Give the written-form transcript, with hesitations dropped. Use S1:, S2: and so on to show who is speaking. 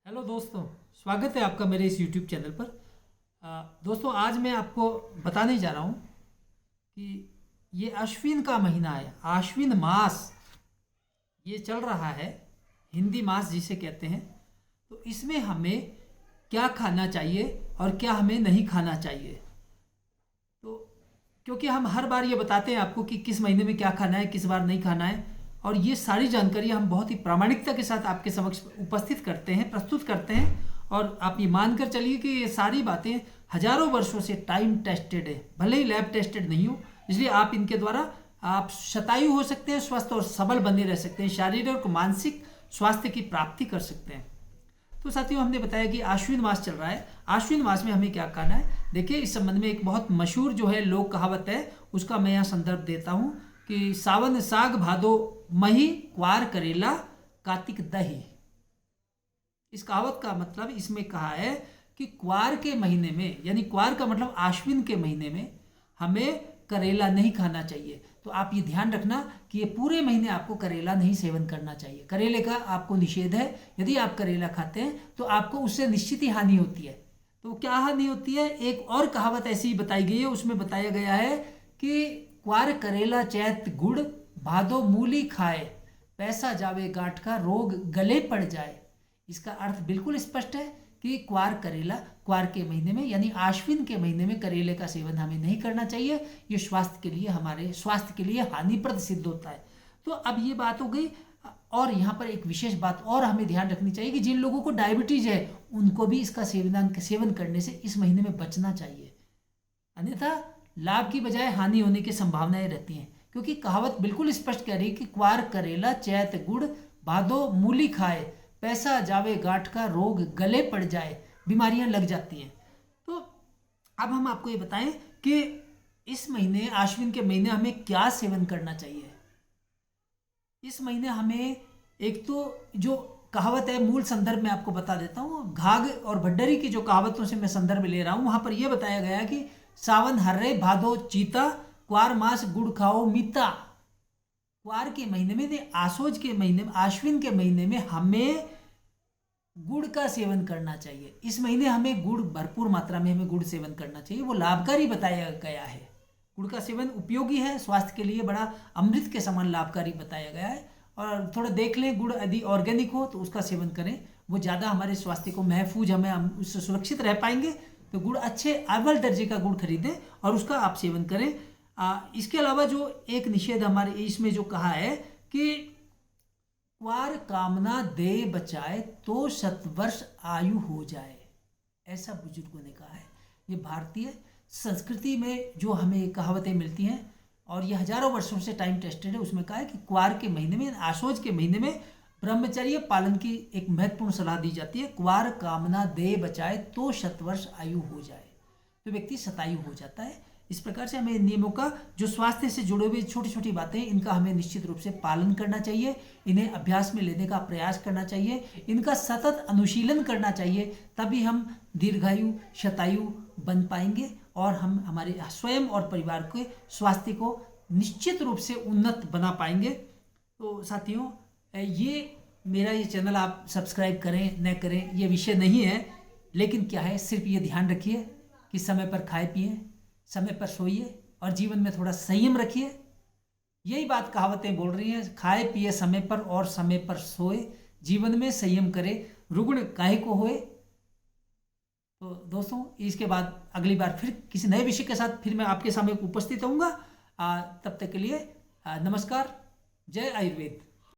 S1: Hello दोस्तों, स्वागत है आपका मेरे इस यूट्यूब चैनल पर। दोस्तों, आज मैं आपको बताने जा रहा हूँ कि ये अश्विन का महीना है। आश्विन मास ये चल रहा है, हिंदी मास जिसे कहते हैं। तो इसमें हमें क्या खाना चाहिए और क्या हमें नहीं खाना चाहिए। तो क्योंकि हम हर बार ये बताते हैं आपको कि किस महीने में क्या खाना है, किस बार नहीं खाना है, और ये सारी जानकारी हम बहुत ही प्रामाणिकता के साथ आपके समक्ष उपस्थित करते हैं, प्रस्तुत करते हैं। और आप ये मानकर चलिए कि ये सारी बातें हजारों वर्षों से टाइम टेस्टेड है, भले ही लैब टेस्टेड नहीं हो। इसलिए आप इनके द्वारा आप शतायु हो सकते हैं, स्वस्थ और सबल बने रह सकते हैं, शारीरिक और मानसिक स्वास्थ्य की प्राप्ति कर सकते हैं। तो साथियों, हमने बताया कि आश्विन मास चल रहा है। आश्विन मास में हमें क्या खाना है, देखिए इस संबंध में एक बहुत मशहूर जो है लोक कहावत है, उसका मैं यहाँ संदर्भ देता हूँ कि सावन साग भादो मही क्वार करेला कार्तिक दही। इस कहावत का मतलब इसमें कहा है कि क्वार के महीने में, यानी क्वार का मतलब आश्विन के महीने में, हमें करेला नहीं खाना चाहिए। तो आप ये ध्यान रखना कि ये पूरे महीने आपको करेला नहीं सेवन करना चाहिए। करेले का आपको निषेध है। यदि आप करेला खाते हैं तो आपको उससे निश्चित ही हानि होती है। तो क्या हानि होती है, एक और कहावत ऐसी बताई गई है, उसमें बताया गया है कि क्वार करेला चैत गुड़ भादो मूली खाए, पैसा जावे गांठ का रोग गले पड़ जाए। इसका अर्थ बिल्कुल स्पष्ट है कि क्वार करेला, क्वार के महीने में यानी आश्विन के महीने में करेले का सेवन हमें नहीं करना चाहिए। ये स्वास्थ्य के लिए, हमारे स्वास्थ्य के लिए हानिप्रद सिद्ध होता है। तो अब ये बात हो गई। और यहाँ पर एक विशेष बात और हमें ध्यान रखनी चाहिए कि जिन लोगों को डायबिटीज है उनको भी इसका सेवन करने से इस महीने में बचना चाहिए, अन्यथा लाभ की बजाय हानि होने की संभावनाएं रहती हैं। क्योंकि कहावत बिल्कुल स्पष्ट कह रही है कि क्वार करेला चैत गुड़ भादो मूली खाए, पैसा जावे गांठ का रोग गले पड़ जाए, बीमारियां लग जाती हैं। तो अब हम आपको ये बताएं कि इस महीने, आश्विन के महीने, हमें क्या सेवन करना चाहिए। इस महीने हमें एक तो जो कहावत है, मूल संदर्भ में आपको बता देता हूँ। घाघ और भड्डरी की जो कहावतों से मैं संदर्भ ले रहा हूँ, वहां पर यह बताया गया कि सावन हर्रे भादो चीता, क्वार मास गुड़ खाओ मीता। क्वार के महीने में, आसोज के महीने में, आश्विन के महीने में हमें गुड़ का सेवन करना चाहिए। इस महीने हमें गुड़, भरपूर मात्रा में हमें गुड़ सेवन करना चाहिए। वो लाभकारी बताया गया है। गुड़ का सेवन उपयोगी है, स्वास्थ्य के लिए बड़ा अमृत के समान लाभकारी बताया गया है। और थोड़ा देख लें, गुड़ यदि ऑर्गेनिक हो तो उसका सेवन करें, वो ज़्यादा हमारे स्वास्थ्य को महफूज, हम उससे सुरक्षित रह पाएंगे। तो गुड़, अच्छे अव्वल दर्जे का गुड़ खरीदें और उसका आप सेवन करें। इसके अलावा जो एक निषेध हमारे इसमें जो कहा है कि क्वार कामना दे बचाए तो शतवर्ष आयु हो जाए, ऐसा बुजुर्गों ने कहा है। ये भारतीय संस्कृति में जो हमें कहावतें मिलती हैं और ये हजारों वर्षों से टाइम टेस्टेड है। उसमें कहा है कि क्वार के महीने में, आशोज के महीने में ब्रह्मचर्य पालन की एक महत्वपूर्ण सलाह दी जाती है। क्वार कामना दे बचाए तो शतवर्ष आयु हो जाए, तो व्यक्ति शतायु हो जाता है। इस प्रकार से हमें नियमों का, जो स्वास्थ्य से जुड़े हुए छोटी छोटी बातें, इनका हमें निश्चित रूप से पालन करना चाहिए। इन्हें अभ्यास में लेने का प्रयास करना चाहिए, इनका सतत अनुशीलन करना चाहिए। तभी हम दीर्घायु, शतायु बन पाएंगे और हम हमारे स्वयं और परिवार के स्वास्थ्य को निश्चित रूप से उन्नत बना पाएंगे। तो साथियों, ये मेरा ये चैनल आप सब्सक्राइब करें न करें ये विषय नहीं है, लेकिन क्या है, सिर्फ ये ध्यान रखिए कि समय पर खाए पिए, समय पर सोइए और जीवन में थोड़ा संयम रखिए। यही बात कहावतें बोल रही हैं, खाए पिए समय पर और समय पर सोए, जीवन में संयम करे, रुग्ण काहे को होए। तो दोस्तों, इसके बाद अगली बार फिर किसी नए विषय के साथ फिर मैं आपके सामने उपस्थित होऊंगा। तब तक के लिए नमस्कार। जय आयुर्वेद।